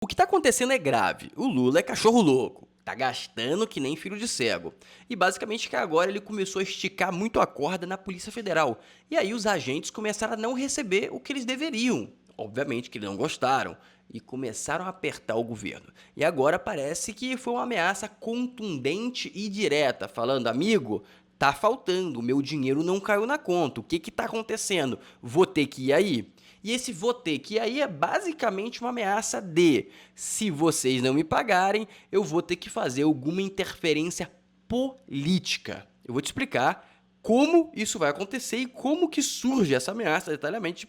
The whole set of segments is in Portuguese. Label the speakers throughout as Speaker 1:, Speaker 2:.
Speaker 1: O que está acontecendo é grave. O Lula é cachorro louco. Tá gastando que nem filho de cego. E basicamente que agora ele começou a esticar muito a corda na Polícia Federal. E aí os agentes começaram a não receber o que eles deveriam. Obviamente que eles não gostaram. E começaram a apertar o governo. E agora parece que foi uma ameaça contundente e direta, falando, amigo, tá faltando, meu dinheiro não caiu na conta. O que tá acontecendo? Vou ter que ir aí. E esse vou ter que ir aí é basicamente uma ameaça de, se vocês não me pagarem, eu vou ter que fazer alguma interferência política. Eu vou te explicar como isso vai acontecer e como que surge essa ameaça detalhadamente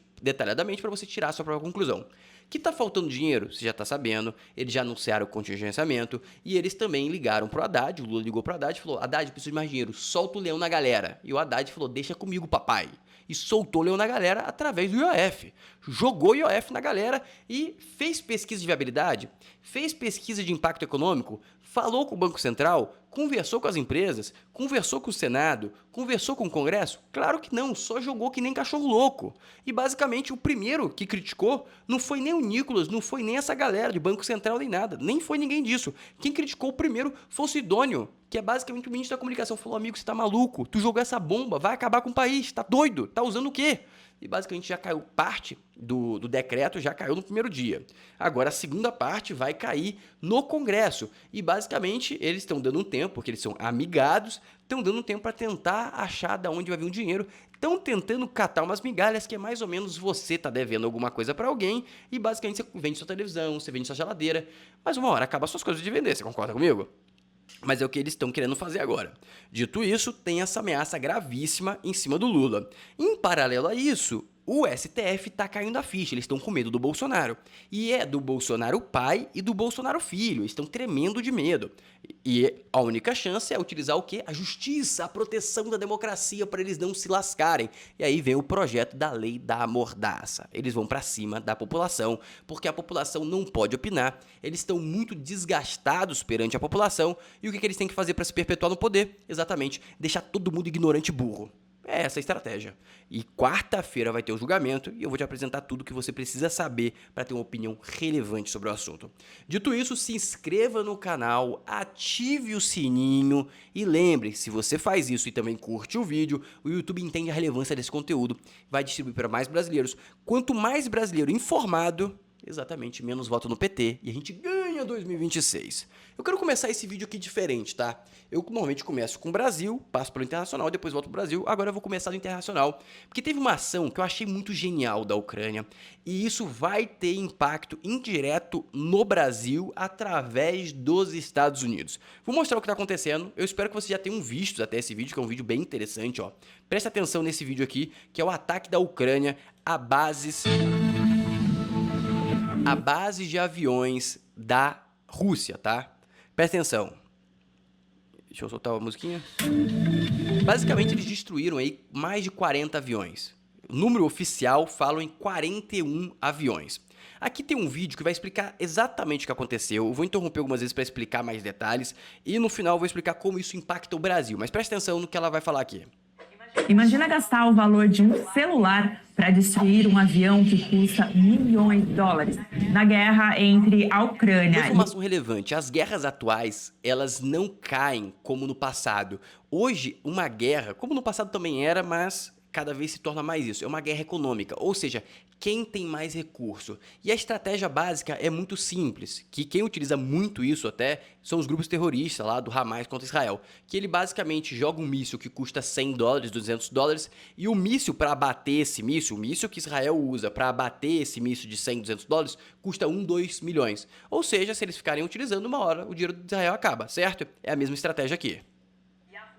Speaker 1: para você tirar a sua própria conclusão. Que tá faltando dinheiro, você já tá sabendo, eles já anunciaram o contingenciamento e eles também ligaram pro Haddad, o Lula ligou pro Haddad e falou, Haddad, preciso de mais dinheiro, solta o leão na galera. E o Haddad falou, deixa comigo, papai. E soltou o leão na galera através do IOF. Jogou o IOF na galera e fez pesquisa de viabilidade, fez pesquisa de impacto econômico, falou com o Banco Central, conversou com as empresas, conversou com o Senado, conversou com o Congresso? Claro que não, só jogou que nem cachorro louco. E basicamente o primeiro que criticou não foi nem o Nicolas, não foi nem essa galera de Banco Central nem nada, nem foi ninguém disso. Quem criticou primeiro foi o Sidônio, que é basicamente o ministro da comunicação, falou, amigo, você tá maluco, tu jogou essa bomba, vai acabar com o país, tá doido, tá usando o quê? E basicamente já caiu parte do decreto, já caiu no primeiro dia. Agora a segunda parte vai cair no Congresso. E basicamente eles estão dando um tempo, porque eles são amigados, estão dando um tempo para tentar achar de onde vai vir o dinheiro. Estão tentando catar umas migalhas, que é mais ou menos você tá devendo alguma coisa para alguém e basicamente você vende sua televisão, você vende sua geladeira, mas uma hora acaba suas coisas de vender, você concorda comigo? Mas é o que eles estão querendo fazer agora. Dito isso, tem essa ameaça gravíssima em cima do Lula. Em paralelo a isso, o STF está caindo a ficha, eles estão com medo do Bolsonaro. E é do Bolsonaro pai e do Bolsonaro filho, eles estão tremendo de medo. E a única chance é utilizar o quê? A justiça, a proteção da democracia para eles não se lascarem. E aí vem o projeto da lei da mordaça. Eles vão para cima da população, porque a população não pode opinar. Eles estão muito desgastados perante a população. E o que eles têm que fazer para se perpetuar no poder? Exatamente, deixar todo mundo ignorante e burro. É essa a estratégia. E quarta-feira vai ter o julgamento e eu vou te apresentar tudo o que você precisa saber para ter uma opinião relevante sobre o assunto. Dito isso, se inscreva no canal, ative o sininho e lembre, se você faz isso e também curte o vídeo, o YouTube entende a relevância desse conteúdo, vai distribuir para mais brasileiros. Quanto mais brasileiro informado, exatamente, menos voto no PT e a gente ganha 2026. Eu quero começar esse vídeo aqui diferente, tá? Eu normalmente começo com o Brasil, passo pelo internacional, depois volto pro Brasil, agora eu vou começar do internacional, porque teve uma ação que eu achei muito genial da Ucrânia e isso vai ter impacto indireto no Brasil através dos Estados Unidos. Vou mostrar o que tá acontecendo, eu espero que vocês já tenham visto até esse vídeo, que é um vídeo bem interessante, ó. Presta atenção nesse vídeo aqui, que é o ataque da Ucrânia a bases de aviões da Rússia, tá? Presta atenção. Deixa eu soltar a musiquinha. Basicamente, eles destruíram aí mais de 40 aviões. O número oficial fala em 41 aviões. Aqui tem um vídeo que vai explicar exatamente o que aconteceu. Eu vou interromper algumas vezes para explicar mais detalhes. E no final eu vou explicar como isso impacta o Brasil. Mas presta atenção no que ela vai falar aqui.
Speaker 2: Imagina gastar o valor de um celular para destruir um avião que custa milhões de dólares na guerra entre a Ucrânia
Speaker 1: Uma informação relevante, as guerras atuais, elas não caem como no passado. Hoje, uma guerra, como no passado também era, mas cada vez se torna mais isso, é uma guerra econômica, ou seja, quem tem mais recurso. E a estratégia básica é muito simples, que quem utiliza muito isso até são os grupos terroristas lá do Hamas contra Israel, que ele basicamente joga um míssil que custa 100 dólares, 200 dólares, e o míssil para abater esse míssil, o míssil que Israel usa para abater esse míssil de 100, 200 dólares, custa 1, 2 milhões. Ou seja, se eles ficarem utilizando uma hora, o dinheiro de Israel acaba, certo? É a mesma estratégia aqui.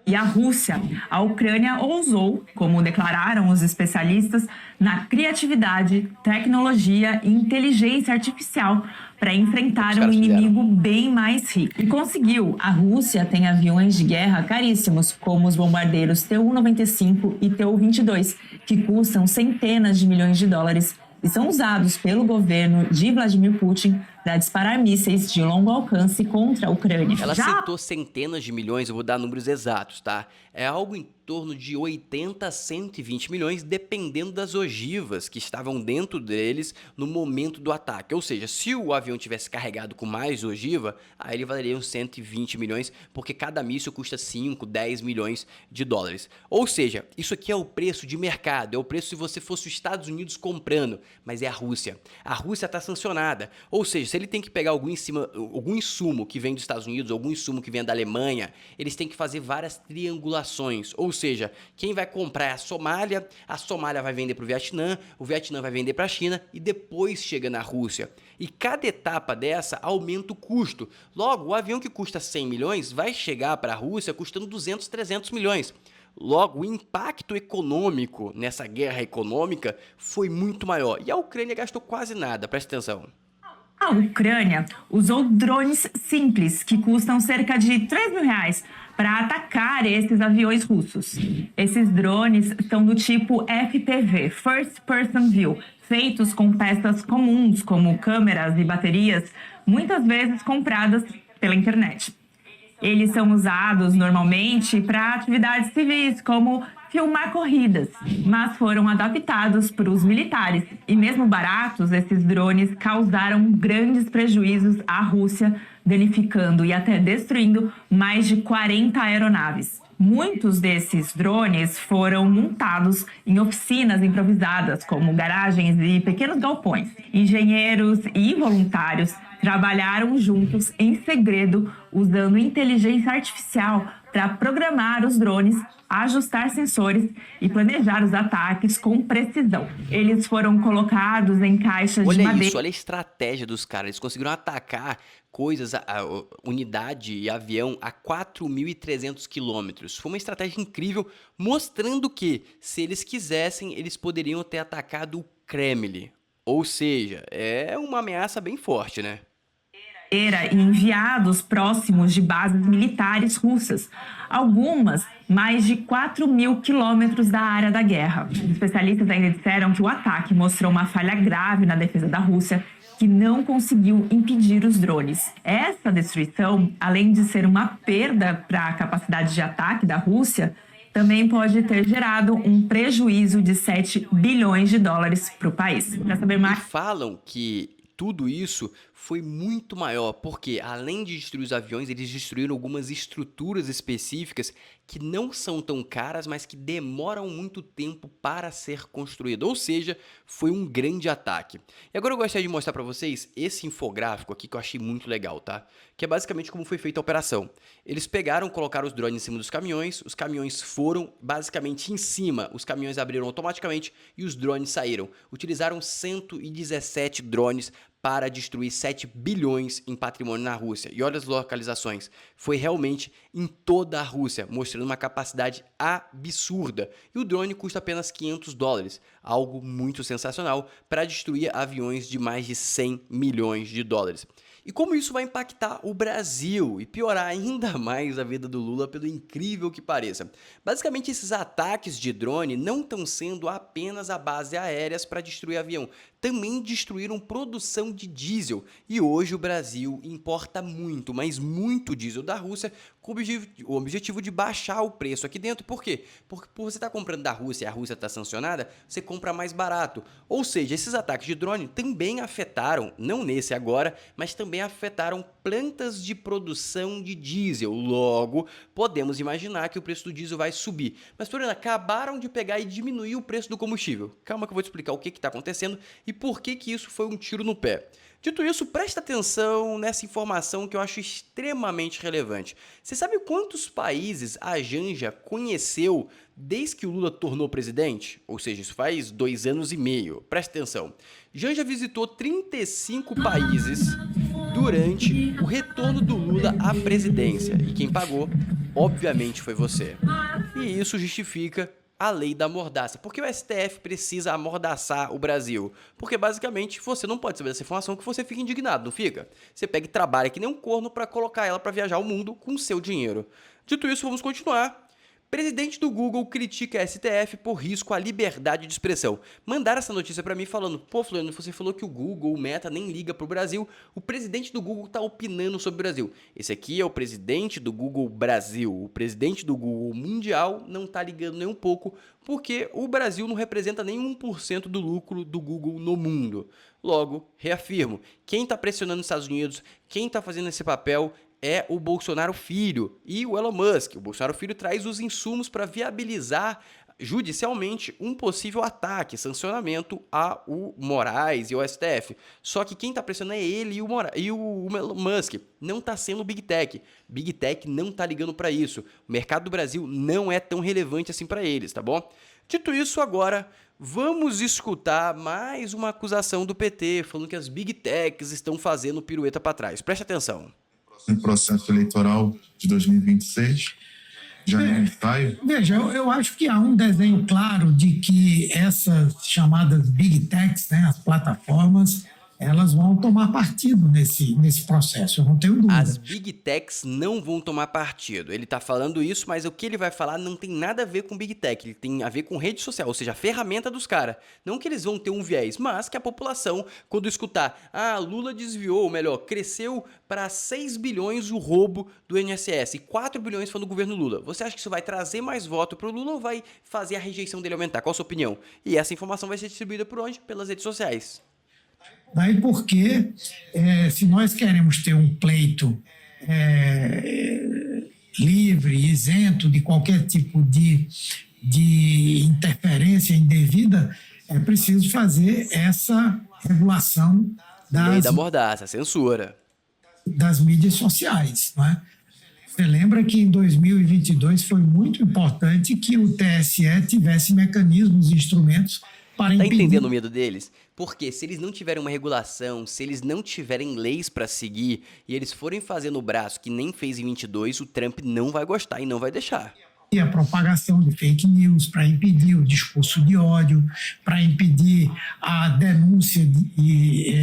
Speaker 2: e a Rússia. A Ucrânia ousou, como declararam os especialistas, na criatividade, tecnologia e inteligência artificial para enfrentar um inimigo bem mais rico. E conseguiu. A Rússia tem aviões de guerra caríssimos, como os bombardeiros Tu-95 e Tu-22, que custam centenas de milhões de dólares e são usados pelo governo de Vladimir Putin para disparar mísseis de longo alcance contra a Ucrânia.
Speaker 1: Ela citou centenas de milhões, eu vou dar números exatos, tá? É algo em torno de 80 a 120 milhões, dependendo das ogivas que estavam dentro deles no momento do ataque. Ou seja, se o avião tivesse carregado com mais ogiva, aí ele valeria uns 120 milhões, porque cada míssil custa 5, 10 milhões de dólares. Ou seja, isso aqui é o preço de mercado, é o preço se você fosse os Estados Unidos comprando, mas é a Rússia. A Rússia está sancionada, ou seja, se ele tem que pegar algum insumo que vem dos Estados Unidos, algum insumo que vem da Alemanha, eles têm que fazer várias triangulações, ou seja, quem vai comprar é a Somália vai vender para o Vietnã vai vender para a China e depois chega na Rússia. E cada etapa dessa aumenta o custo. Logo, o avião que custa 100 milhões vai chegar para a Rússia custando 200, 300 milhões. Logo, o impacto econômico nessa guerra econômica foi muito maior. E a Ucrânia gastou quase nada, presta atenção.
Speaker 2: A Ucrânia usou drones simples, que custam cerca de 3 mil reais, para atacar esses aviões russos. Esses drones são do tipo FPV, First Person View, feitos com peças comuns, como câmeras e baterias, muitas vezes compradas pela internet. Eles são usados normalmente para atividades civis, como filmar corridas, mas foram adaptados para os militares. E mesmo baratos, esses drones causaram grandes prejuízos à Rússia, danificando e até destruindo mais de 40 aeronaves. Muitos desses drones foram montados em oficinas improvisadas, como garagens e pequenos galpões. Engenheiros e voluntários trabalharam juntos em segredo, usando inteligência artificial para programar os drones, ajustar sensores e planejar os ataques com precisão. Eles foram colocados em caixas de madeira.
Speaker 1: Olha isso, olha a estratégia dos caras. Eles conseguiram atacar coisas, a unidade e avião a 4.300 quilômetros. Foi uma estratégia incrível, mostrando que, se eles quisessem, eles poderiam ter atacado o Kremlin. Ou seja, é uma ameaça bem forte, né?
Speaker 2: E enviados próximos de bases militares russas, algumas mais de 4 mil quilômetros da área da guerra. Os especialistas ainda disseram que o ataque mostrou uma falha grave na defesa da Rússia, que não conseguiu impedir os drones. Essa destruição, além de ser uma perda para a capacidade de ataque da Rússia, também pode ter gerado um prejuízo de 7 bilhões de dólares para o país. Para saber mais...
Speaker 1: E falam que tudo isso foi muito maior, porque além de destruir os aviões, eles destruíram algumas estruturas específicas que não são tão caras, mas que demoram muito tempo para ser construído. Ou seja, foi um grande ataque. E agora eu gostaria de mostrar para vocês esse infográfico aqui que eu achei muito legal, tá? Que é basicamente como foi feita a operação. Eles pegaram, colocaram os drones em cima dos caminhões, os caminhões foram basicamente em cima, os caminhões abriram automaticamente e os drones saíram. Utilizaram 117 drones para destruir 7 bilhões em patrimônio na Rússia. E olha as localizações. Foi realmente em toda a Rússia, mostrando uma capacidade absurda. E o drone custa apenas 500 dólares, algo muito sensacional para destruir aviões de mais de 100 milhões de dólares. E como isso vai impactar o Brasil e piorar ainda mais a vida do Lula, pelo incrível que pareça. Basicamente, esses ataques de drone não estão sendo apenas a base aéreas para destruir avião, também destruíram produção de diesel. E hoje o Brasil importa muito, mas muito diesel da Rússia, com o objetivo de baixar o preço aqui dentro. Por quê? Porque por você estar comprando da Rússia e a Rússia está sancionada, você compra mais barato. Ou seja, esses ataques de drone também afetaram, não nesse agora, mas também afetaram plantas de produção de diesel. Logo, podemos imaginar que o preço do diesel vai subir. Mas, Floriana, acabaram de pegar e diminuir o preço do combustível. Calma que eu vou te explicar o que está acontecendo e por que isso foi um tiro no pé. Dito isso, presta atenção nessa informação que eu acho extremamente relevante. Você sabe quantos países a Janja conheceu desde que o Lula tornou presidente? Ou seja, isso faz 2 anos e meio. Presta atenção. Janja visitou 35 países durante o retorno do Lula à presidência. E quem pagou, obviamente, foi você. E isso justifica a lei da mordaça. Por que o STF precisa amordaçar o Brasil? Porque, basicamente, você não pode saber dessa informação que você fica indignado, não fica? Você pega e trabalha que nem um corno para colocar ela para viajar o mundo com o seu dinheiro. Dito isso, vamos continuar. Presidente do Google critica a STF por risco à liberdade de expressão. Mandaram essa notícia pra mim falando, pô, Fulano, você falou que o Google, o Meta, nem liga pro Brasil. O presidente do Google tá opinando sobre o Brasil. Esse aqui é o presidente do Google Brasil. O presidente do Google Mundial não tá ligando nem um pouco, porque o Brasil não representa nem 1% do lucro do Google no mundo. Logo, reafirmo, quem tá pressionando os Estados Unidos, quem tá fazendo esse papel é o Bolsonaro Filho e o Elon Musk. O Bolsonaro Filho traz os insumos para viabilizar judicialmente um possível ataque, sancionamento ao Moraes e ao STF. Só que quem está pressionando é ele e o Elon Musk. Não está sendo o Big Tech. Big Tech não está ligando para isso. O mercado do Brasil não é tão relevante assim para eles, tá bom? Dito isso, agora vamos escutar mais uma acusação do PT, falando que as Big Techs estão fazendo pirueta para trás. Preste atenção.
Speaker 3: No processo eleitoral de 2026, já é ensaio?
Speaker 4: Veja, eu acho que há um desenho claro de que essas chamadas Big Techs, né, as plataformas, elas vão tomar partido nesse processo, eu não tenho dúvida.
Speaker 1: As Big Techs não vão tomar partido. Ele tá falando isso, mas o que ele vai falar não tem nada a ver com Big Tech. Ele tem a ver com rede social, ou seja, a ferramenta dos caras. Não que eles vão ter um viés, mas que a população, quando escutar, Lula desviou, ou melhor, cresceu para 6 bilhões o roubo do INSS e 4 bilhões foi no governo Lula. Você acha que isso vai trazer mais voto pro Lula ou vai fazer a rejeição dele aumentar? Qual a sua opinião? E essa informação vai ser distribuída por onde? Pelas redes sociais.
Speaker 4: Daí porque, se nós queremos ter um pleito livre, isento de qualquer tipo de interferência indevida, é preciso fazer essa regulação
Speaker 1: Lei da mordaça, censura.
Speaker 4: das mídias sociais, não é? Você lembra que em 2022 foi muito importante que o TSE tivesse mecanismos e instrumentos para
Speaker 1: Tá
Speaker 4: impedir...
Speaker 1: entendendo o medo deles? Porque se eles não tiverem uma regulação, se eles não tiverem leis pra seguir e eles forem fazer no braço que nem fez em 22, o Trump não vai gostar e não vai deixar.
Speaker 4: E a propagação de fake news, para impedir o discurso de ódio, para impedir a denúncia de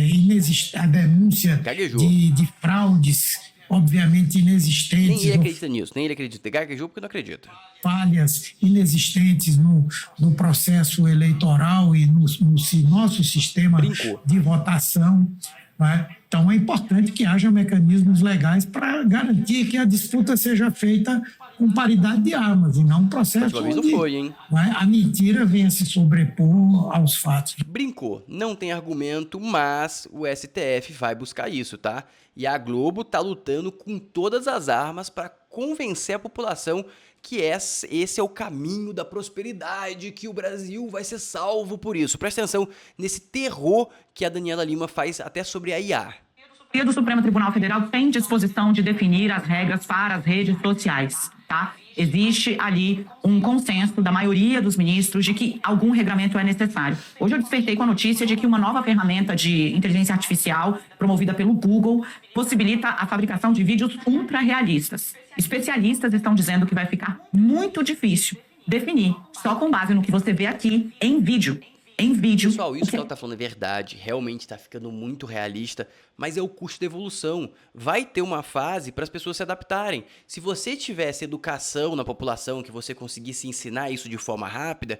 Speaker 4: fraudes, obviamente inexistentes.
Speaker 1: Nem ele acredita nisso, nem ele acredita. Gaguejou porque não acredita.
Speaker 4: Falhas inexistentes no processo eleitoral e no nosso sistema
Speaker 1: Brincou.
Speaker 4: de votação. Né? Então, é importante que haja mecanismos legais para garantir que a disputa seja feita com paridade de armas e não um processo
Speaker 1: Talvez não
Speaker 4: onde,
Speaker 1: foi, hein?
Speaker 4: né, a mentira venha se sobrepor aos fatos.
Speaker 1: Brincou, não tem argumento, mas o STF vai buscar isso, tá? E a Globo tá lutando com todas as armas para convencer a população que esse é o caminho da prosperidade, que o Brasil vai ser salvo por isso. Presta atenção nesse terror que a Daniela Lima faz até sobre a IA.
Speaker 2: E do Supremo Tribunal Federal tem disposição de definir as regras para as redes sociais, tá? Existe ali um consenso da maioria dos ministros de que algum regramento é necessário. Hoje eu despertei com a notícia de que uma nova ferramenta de inteligência artificial promovida pelo Google possibilita a fabricação de vídeos ultra-realistas. Especialistas estão dizendo que vai ficar muito difícil definir só com base no que você vê aqui em vídeo.
Speaker 1: Pessoal, isso que ela tá falando é verdade, realmente tá ficando muito realista, mas é o custo da evolução. Vai ter uma fase para as pessoas se adaptarem. Se você tivesse educação na população, que você conseguisse ensinar isso de forma rápida,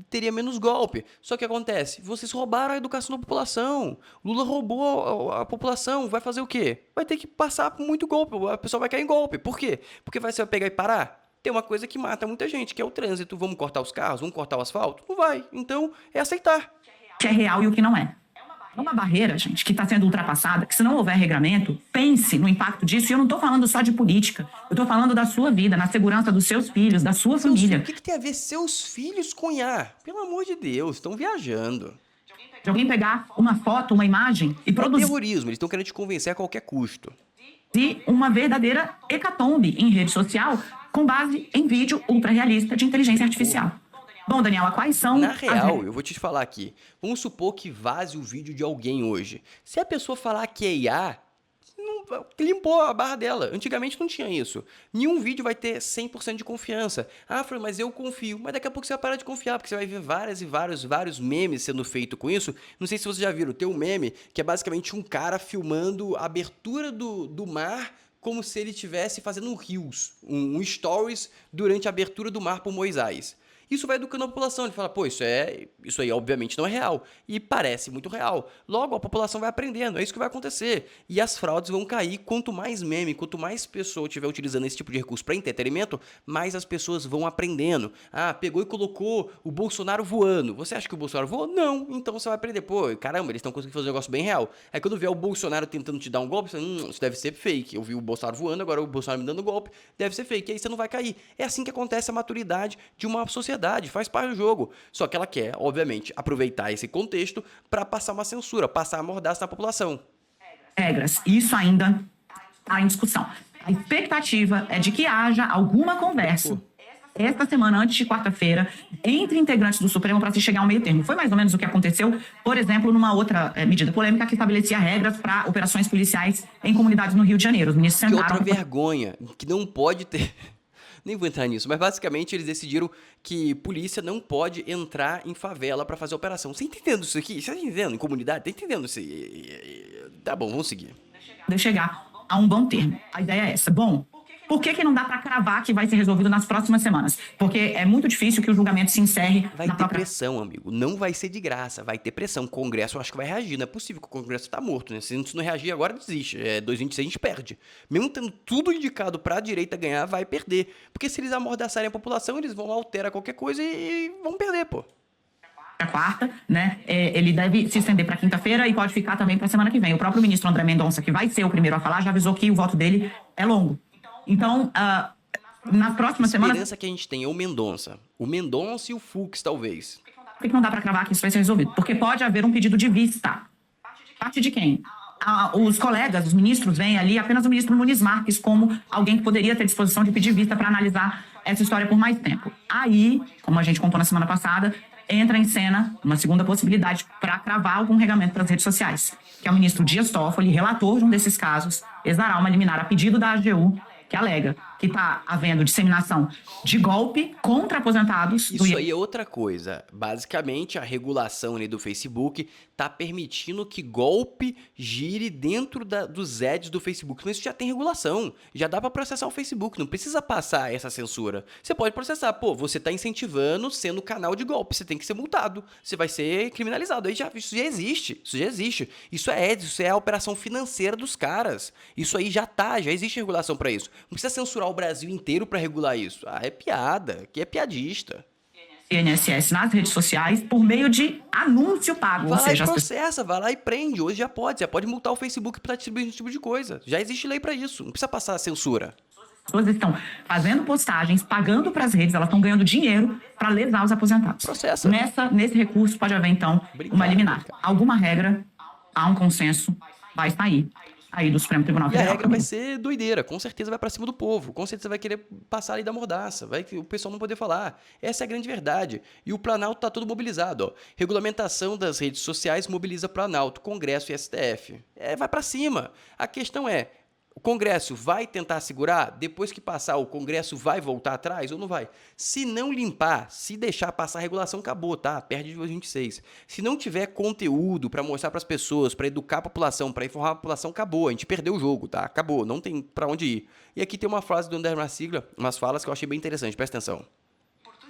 Speaker 1: teria menos golpe. Só que acontece, vocês roubaram a educação da população. Lula roubou a população, vai fazer o quê? Vai ter que passar por muito golpe, a pessoa vai cair em golpe. Por quê? Porque você vai pegar e parar? Tem uma coisa que mata muita gente, que é o trânsito. Vamos cortar os carros? Vamos cortar o asfalto? Não vai. Então, é aceitar.
Speaker 2: O que é real e o que não é. É uma barreira, gente, que está sendo ultrapassada, que se não houver regramento, pense no impacto disso. E eu não estou falando só de política. Eu estou falando da sua vida, na segurança dos seus filhos, da sua família.
Speaker 1: O que tem a ver seus filhos com IA? Pelo amor de Deus, estão viajando.
Speaker 2: De alguém pegar uma foto, uma imagem e
Speaker 1: É
Speaker 2: produzir
Speaker 1: terrorismo, eles estão querendo te convencer a qualquer custo.
Speaker 2: uma verdadeira hecatombe em rede social com base em vídeo ultra-realista de inteligência artificial. Bom, Daniela, quais são...
Speaker 1: Na real, eu vou te falar aqui. Vamos supor que vaze o vídeo de alguém hoje. Se a pessoa falar que é IA, limpou a barra dela. Antigamente não tinha isso. Nenhum vídeo vai ter 100% de confiança. Fran, mas eu confio. Mas daqui a pouco você vai parar de confiar, porque você vai ver vários memes sendo feitos com isso. Não sei se vocês já viram. Tem um meme que é basicamente um cara filmando a abertura do mar como se ele estivesse fazendo um Reels, um Stories, durante a abertura do mar por Moisés. Isso vai educando a população, ele fala, pô, isso aí obviamente não é real, e parece muito real. Logo, a população vai aprendendo, é isso que vai acontecer. E as fraudes vão cair, quanto mais meme, quanto mais pessoa estiver utilizando esse tipo de recurso para entretenimento, mais as pessoas vão aprendendo. Ah, pegou e colocou o Bolsonaro voando. Você acha que o Bolsonaro voou? Não, então você vai aprender, pô, caramba, eles estão conseguindo fazer um negócio bem real. Aí quando vê o Bolsonaro tentando te dar um golpe, você fala, isso deve ser fake. Eu vi o Bolsonaro voando, agora o Bolsonaro me dando golpe, deve ser fake. E aí você não vai cair. É assim que acontece a maturidade de uma sociedade. Faz parte do jogo. Só que ela quer, obviamente, aproveitar esse contexto para passar uma censura, passar a mordaça na população.
Speaker 2: Regras. Isso ainda está em discussão. A expectativa é de que haja alguma conversa esta semana, antes de quarta-feira, entre integrantes do Supremo para se chegar ao meio termo. Foi mais ou menos o que aconteceu, por exemplo, numa outra medida polêmica que estabelecia regras para operações policiais em comunidades no Rio de Janeiro. Os ministros sentaram...
Speaker 1: Que outra vergonha, que não pode ter... Nem vou entrar nisso, mas basicamente eles decidiram que polícia não pode entrar em favela para fazer operação. Você tá entendendo isso aqui? Você tá entendendo? Em comunidade? Tá entendendo isso? Tá bom, vamos seguir.
Speaker 2: De chegar a um bom termo. A ideia é essa. Bom, por que não dá para cravar que vai ser resolvido nas próximas semanas? Porque é muito difícil que o julgamento se encerre...
Speaker 1: Vai ter pressão, amigo. Não vai ser de graça. Vai ter pressão. O Congresso, eu acho que vai reagir. Não é possível que o Congresso tá morto, né? Se não reagir agora, desiste. 2026 a gente perde. Mesmo tendo tudo indicado pra direita ganhar, vai perder. Porque se eles amordaçarem a população, eles vão alterar qualquer coisa e vão perder, pô.
Speaker 2: A quarta, né? Ele deve se estender para quinta-feira e pode ficar também para semana que vem. O próprio ministro André Mendonça, que vai ser o primeiro a falar, já avisou que o voto dele é longo. Então, nas próximas semanas...
Speaker 1: A esperança que a gente tem é o Mendonça. O Mendonça e o Fux, talvez.
Speaker 2: Por que não dá para cravar que isso vai ser resolvido? Porque pode haver um pedido de vista. Parte de quem? Os colegas, os ministros, veem ali apenas o ministro Nunes Marques como alguém que poderia ter disposição de pedir vista para analisar essa história por mais tempo. Aí, como a gente contou na semana passada, entra em cena uma segunda possibilidade para cravar algum regamento para as redes sociais, que é o ministro Dias Toffoli, relator de um desses casos, exará uma liminar a pedido da AGU, que alega que está havendo disseminação de golpe contra aposentados.
Speaker 1: Isso aí é outra coisa. Basicamente, a regulação ali do Facebook está permitindo que golpe gire dentro dos ads do Facebook. Mas isso já tem regulação. Já dá para processar o Facebook. Não precisa passar essa censura. Você pode processar. Pô, você está incentivando sendo canal de golpe. Você tem que ser multado. Você vai ser criminalizado. Isso já existe. Isso já existe. Isso é ads. Isso é a operação financeira dos caras. Isso aí já existe regulação para isso. Não precisa censurar o Brasil inteiro para regular isso. É piada, que é piadista.
Speaker 2: INSS nas redes sociais por meio de anúncio pago.
Speaker 1: Vai lá e processa, vai lá e prende. Hoje já pode. Você pode multar o Facebook para distribuir esse tipo de coisa. Já existe lei para isso. Não precisa passar a censura.
Speaker 2: As pessoas estão fazendo postagens, pagando para as redes, elas estão ganhando dinheiro para lesar os aposentados.
Speaker 1: Processa.
Speaker 2: Nesse recurso pode haver, então, uma liminar. Alguma regra, há um consenso, vai sair aí do Supremo Tribunal Federal.
Speaker 1: E a regra vai ser doideira, com certeza vai pra cima do povo, com certeza vai querer passar ali da mordaça, o pessoal não poder falar. Essa é a grande verdade. E o Planalto tá todo mobilizado, ó. Regulamentação das redes sociais mobiliza Planalto, Congresso e STF. Vai pra cima. A questão é, o Congresso vai tentar segurar? Depois que passar, o Congresso vai voltar atrás ou não vai? Se não limpar, se deixar passar a regulação, acabou, tá? Perde de 2026. Se não tiver conteúdo para mostrar para as pessoas, para educar a população, para informar a população, acabou. A gente perdeu o jogo, tá? Acabou, não tem para onde ir. E aqui tem uma frase do André Marsiglia, umas falas que eu achei bem interessante, presta atenção.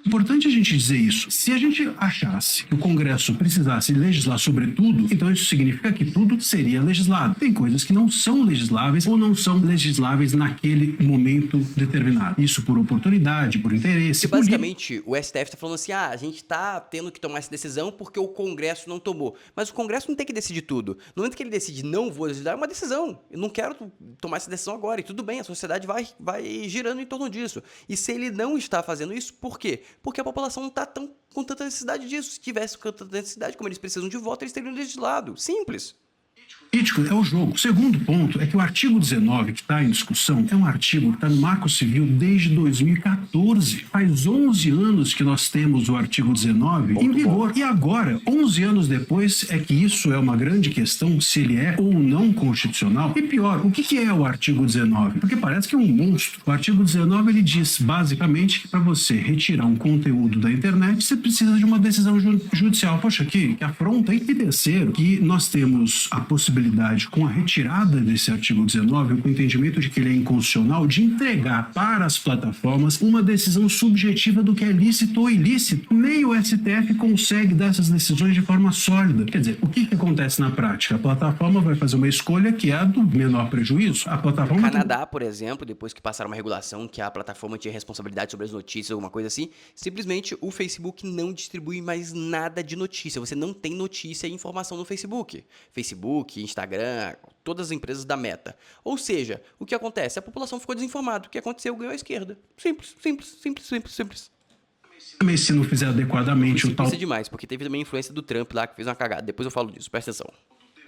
Speaker 5: Importante a gente dizer isso. Se a gente achasse que o Congresso precisasse legislar sobre tudo, então isso significa que tudo seria legislado. Tem coisas que não são legisláveis ou não são legisláveis naquele momento determinado. Isso por oportunidade, por interesse.
Speaker 1: Porque basicamente o STF está falando assim, a gente está tendo que tomar essa decisão porque o Congresso não tomou. Mas o Congresso não tem que decidir tudo. No momento que ele decide não vou legislar, é uma decisão. Eu não quero tomar essa decisão agora. E tudo bem, a sociedade vai girando em torno disso. E se ele não está fazendo isso, por quê? Porque a população não está com tanta necessidade disso. Se tivesse com tanta necessidade, como eles precisam de voto, eles teriam legislado. Simples.
Speaker 5: Político é o jogo. O segundo ponto é que o artigo 19 que está em discussão é um artigo que está no Marco Civil desde 2014. Faz 11 anos que nós temos o artigo 19 em vigor. E agora, 11 anos depois, é que isso é uma grande questão, se ele é ou não constitucional. E pior, o que é o artigo 19? Porque parece que é um monstro. O artigo 19 ele diz, basicamente, que para você retirar um conteúdo da internet, você precisa de uma decisão judicial. Poxa, que afronta, hein? E terceiro, que nós temos a possibilidade possibilidade, com a retirada desse artigo 19, com o entendimento de que ele é inconstitucional, de entregar para as plataformas uma decisão subjetiva do que é lícito ou ilícito. Nem o STF consegue dar essas decisões de forma sólida. Quer dizer, o que acontece na prática? A plataforma vai fazer uma escolha que é a do menor prejuízo. A plataforma...
Speaker 1: No Canadá, por exemplo, depois que passaram uma regulação que a plataforma tinha responsabilidade sobre as notícias, alguma coisa assim, simplesmente o Facebook não distribui mais nada de notícia. Você não tem notícia e informação no Facebook. Facebook, Instagram, todas as empresas da Meta. Ou seja, o que acontece? A população ficou desinformada. O que aconteceu? Ganhou a esquerda. Simples, simples, simples, simples, simples.
Speaker 5: Também se não fizer adequadamente o tal...
Speaker 1: Isso é demais, porque teve também a influência do Trump lá, que fez uma cagada. Depois eu falo disso, presta atenção.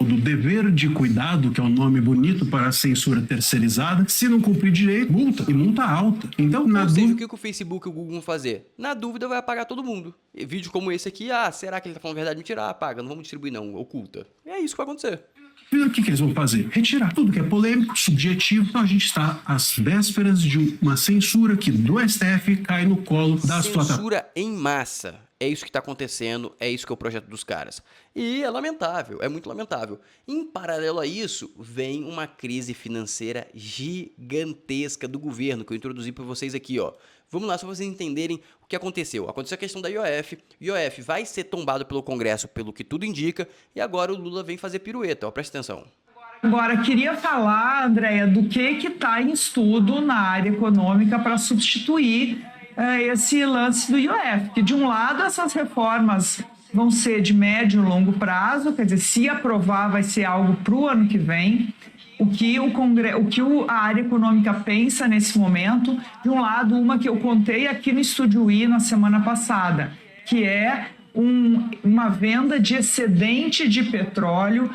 Speaker 5: Do dever de cuidado, que é um nome bonito para a censura terceirizada, se não cumprir direito, multa, e multa alta. Então,
Speaker 1: Ou seja, o que o Facebook e o Google vão fazer? Na dúvida, vai apagar todo mundo. E vídeo como esse aqui, será que ele tá falando verdade? Mentira, apaga, não vamos distribuir não, oculta. E é isso que vai acontecer.
Speaker 5: O que eles vão fazer? Retirar tudo que é polêmico, subjetivo. Então a gente está às vésperas de uma censura que do STF cai no colo das plataformas.
Speaker 1: Censura em massa. É isso que está acontecendo, é isso que é o projeto dos caras. E é lamentável, é muito lamentável. Em paralelo a isso, vem uma crise financeira gigantesca do governo, que eu introduzi para vocês aqui, ó. Vamos lá, só para vocês entenderem o que aconteceu. Aconteceu a questão da IOF. IOF vai ser tombado pelo Congresso, pelo que tudo indica, e agora o Lula vem fazer pirueta, ó, presta atenção.
Speaker 2: Agora, queria falar, Andréia, do que está em estudo na área econômica para substituir esse lance do IOF, que de um lado essas reformas vão ser de médio e longo prazo, quer dizer, se aprovar vai ser algo para o ano que vem. O que a área econômica pensa nesse momento, de um lado, uma que eu contei aqui no Estúdio I na semana passada, que é uma venda de excedente de petróleo.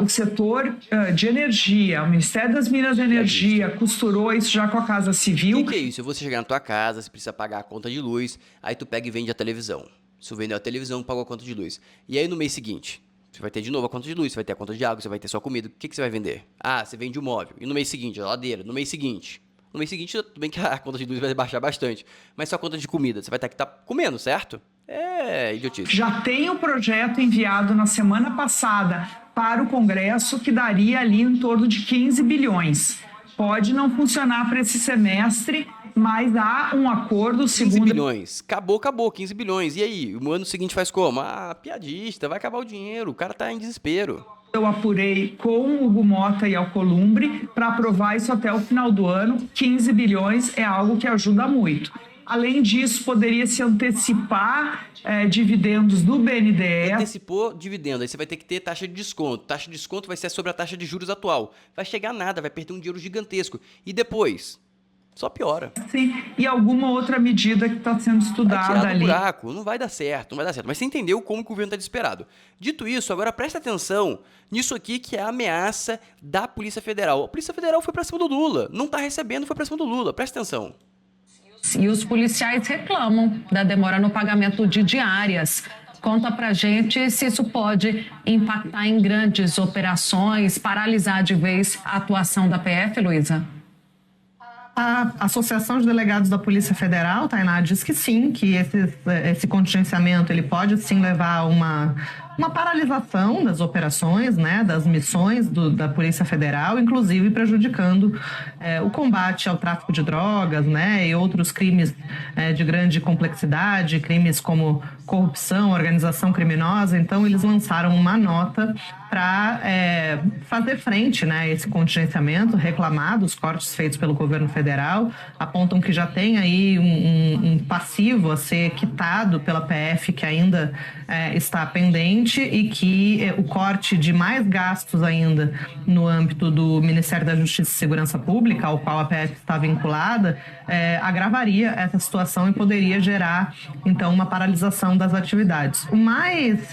Speaker 2: O setor de energia, o Ministério das Minas e Energia costurou isso já com a Casa Civil.
Speaker 1: O que é isso? Você chegar na tua casa, você precisa pagar a conta de luz, aí tu pega e vende a televisão. Se tu vendeu a televisão, pagou a conta de luz. E aí no mês seguinte, você vai ter de novo a conta de luz, você vai ter a conta de água, você vai ter sua comida. O que você vai vender? Você vende o móvel. E no mês seguinte, a geladeira. No mês seguinte, tudo bem que a conta de luz vai baixar bastante, mas sua conta de comida, você vai ter que estar comendo, certo? É idiotice.
Speaker 2: Já tem o projeto enviado na semana passada para o Congresso que daria ali em torno de 15 bilhões. Pode não funcionar para esse semestre, mas há um acordo
Speaker 1: 15 bilhões. Acabou, 15 bilhões. E aí, o ano seguinte faz como? Piadista, vai acabar o dinheiro, o cara tá em desespero.
Speaker 2: Eu apurei com o Hugo Mota e Alcolumbre para aprovar isso até o final do ano. 15 bilhões é algo que ajuda muito. Além disso, poderia se antecipar dividendos do BNDES.
Speaker 1: Antecipou dividendo, aí você vai ter que ter taxa de desconto. Taxa de desconto vai ser sobre a taxa de juros atual. Vai chegar nada, vai perder um dinheiro gigantesco. E depois, só piora.
Speaker 2: Sim, e alguma outra medida que está sendo estudada
Speaker 1: vai
Speaker 2: ali.
Speaker 1: Buraco, não vai dar certo. Mas você entendeu como o governo está desesperado. Dito isso, agora presta atenção nisso aqui que é a ameaça da Polícia Federal. A Polícia Federal foi para cima do Lula. Não está recebendo, foi para cima do Lula. Presta atenção.
Speaker 6: E os policiais reclamam da demora no pagamento de diárias. Conta pra gente se isso pode impactar em grandes operações, paralisar de vez a atuação da PF, Luísa?
Speaker 7: A Associação de Delegados da Polícia Federal, Tainá, diz que sim, que esse contingenciamento ele pode sim levar a uma paralisação das operações, né, das missões da Polícia Federal, inclusive prejudicando o combate ao tráfico de drogas, né, e outros crimes de grande complexidade, crimes como corrupção, organização criminosa. Então, eles lançaram uma nota para fazer frente, né, a esse contingenciamento, reclamar dos cortes feitos pelo governo federal, apontam que já tem aí um passivo a ser quitado pela PF que ainda está pendente e que o corte de mais gastos ainda no âmbito do Ministério da Justiça e Segurança Pública, ao qual a PF está vinculada, agravaria essa situação e poderia gerar, então, uma paralisação das atividades. O mais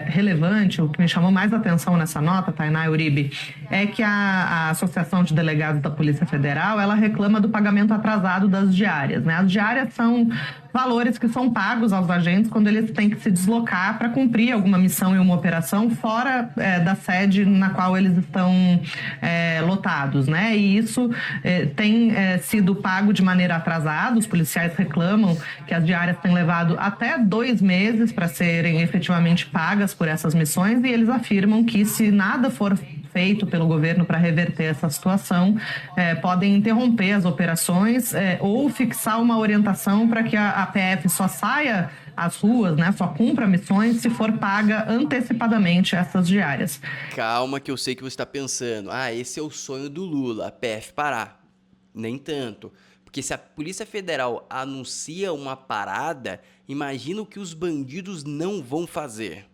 Speaker 7: relevante, o que me chamou mais atenção nessa nota, Tainá e Uribe, é que a Associação de Delegados da Polícia Federal, ela reclama do pagamento atrasado das diárias, né? As diárias são valores que são pagos aos agentes quando eles têm que se deslocar para cumprir alguma missão e uma operação fora da sede na qual eles estão lotados, né? E isso tem sido pago de maneira atrasada. Os policiais reclamam que as diárias têm levado até 2 meses para serem efetivamente pagas por essas missões, e eles afirmam que, se nada for feito pelo governo para reverter essa situação, podem interromper as operações ou fixar uma orientação para que a PF só saia às ruas, né, só cumpra missões se for paga antecipadamente essas diárias.
Speaker 1: Calma, que eu sei que você está pensando, esse é o sonho do Lula, a PF parar. Nem tanto. Porque se a Polícia Federal anuncia uma parada, imagina o que os bandidos não vão fazer.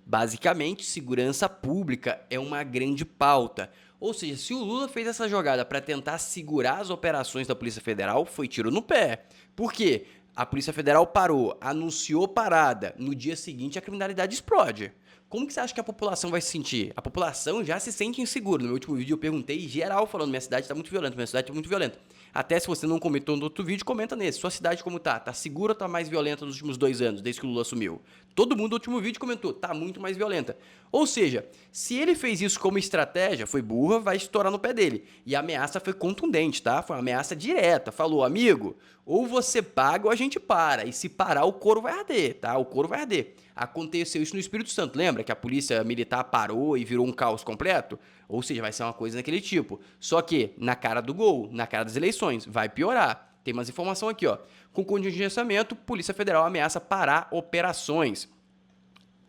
Speaker 1: Basicamente, segurança pública é uma grande pauta. Ou seja, se o Lula fez essa jogada para tentar segurar as operações da Polícia Federal, foi tiro no pé. Por quê? A Polícia Federal parou, anunciou parada, no dia seguinte a criminalidade explode. Como que você acha que a população vai se sentir? A população já se sente insegura. No meu último vídeo eu perguntei geral falando, minha cidade está muito violenta, minha cidade está muito violenta. Até se você não comentou no outro vídeo, comenta nesse. Sua cidade como tá? Tá segura ou tá mais violenta nos últimos 2 anos, desde que o Lula assumiu? Todo mundo no último vídeo comentou, tá muito mais violenta. Ou seja, se ele fez isso como estratégia, foi burra, vai estourar no pé dele. E a ameaça foi contundente, tá? Foi uma ameaça direta. Falou, amigo, ou você paga ou a gente para. E se parar, o couro vai arder, tá? O couro vai arder. Aconteceu isso no Espírito Santo, lembra? Que a polícia militar parou e virou um caos completo? Ou seja, vai ser uma coisa daquele tipo. Só que, na cara do gol, na cara das eleições, vai piorar. Tem mais informação aqui, ó. Com contingenciamento, Polícia Federal ameaça parar operações.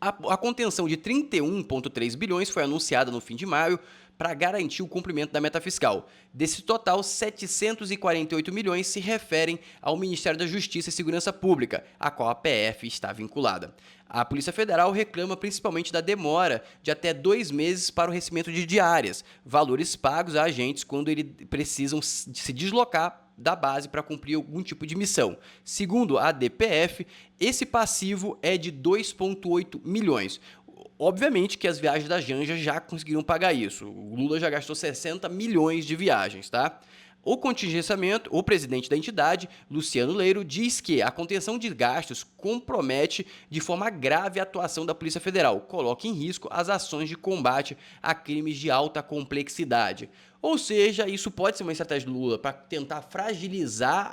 Speaker 1: A contenção de 31,3 bilhões foi anunciada no fim de maio para garantir o cumprimento da meta fiscal. Desse total, 748 milhões se referem ao Ministério da Justiça e Segurança Pública, a qual a PF está vinculada. A Polícia Federal reclama principalmente da demora de até 2 meses para o recebimento de diárias, valores pagos a agentes quando eles precisam se deslocar da base para cumprir algum tipo de missão. Segundo a DPF, esse passivo é de 2,8 milhões. Obviamente que as viagens da Janja já conseguiram pagar isso. O Lula já gastou 60 milhões de viagens, tá? O contingenciamento, o presidente da entidade, Luciano Leiro, diz que a contenção de gastos compromete de forma grave a atuação da Polícia Federal, coloca em risco as ações de combate a crimes de alta complexidade. Ou seja, isso pode ser uma estratégia do Lula para tentar fragilizar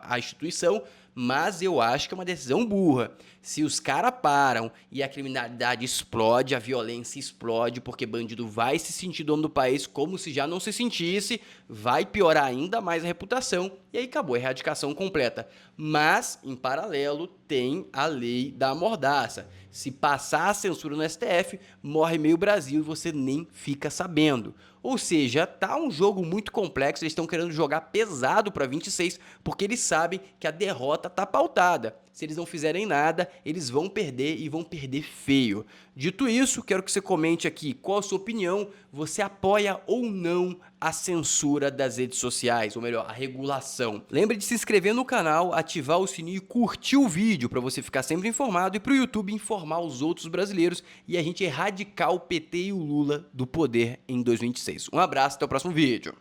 Speaker 1: a instituição, mas eu acho que é uma decisão burra. Se os caras param e a criminalidade explode, a violência explode, porque bandido vai se sentir dono do país como se já não se sentisse, vai piorar ainda mais a reputação e aí acabou a erradicação completa. Mas, em paralelo, tem a lei da mordaça. Se passar a censura no STF, morre meio Brasil e você nem fica sabendo. Ou seja, tá um jogo muito complexo, eles estão querendo jogar pesado para 26, porque eles sabem que a derrota tá pautada. Se eles não fizerem nada, eles vão perder e vão perder feio. Dito isso, quero que você comente aqui qual a sua opinião. Você apoia ou não a censura das redes sociais, ou melhor, a regulação? Lembre de se inscrever no canal, ativar o sininho e curtir o vídeo para você ficar sempre informado e para o YouTube informar os outros brasileiros e a gente erradicar o PT e o Lula do poder em 2026. Um abraço, até o próximo vídeo.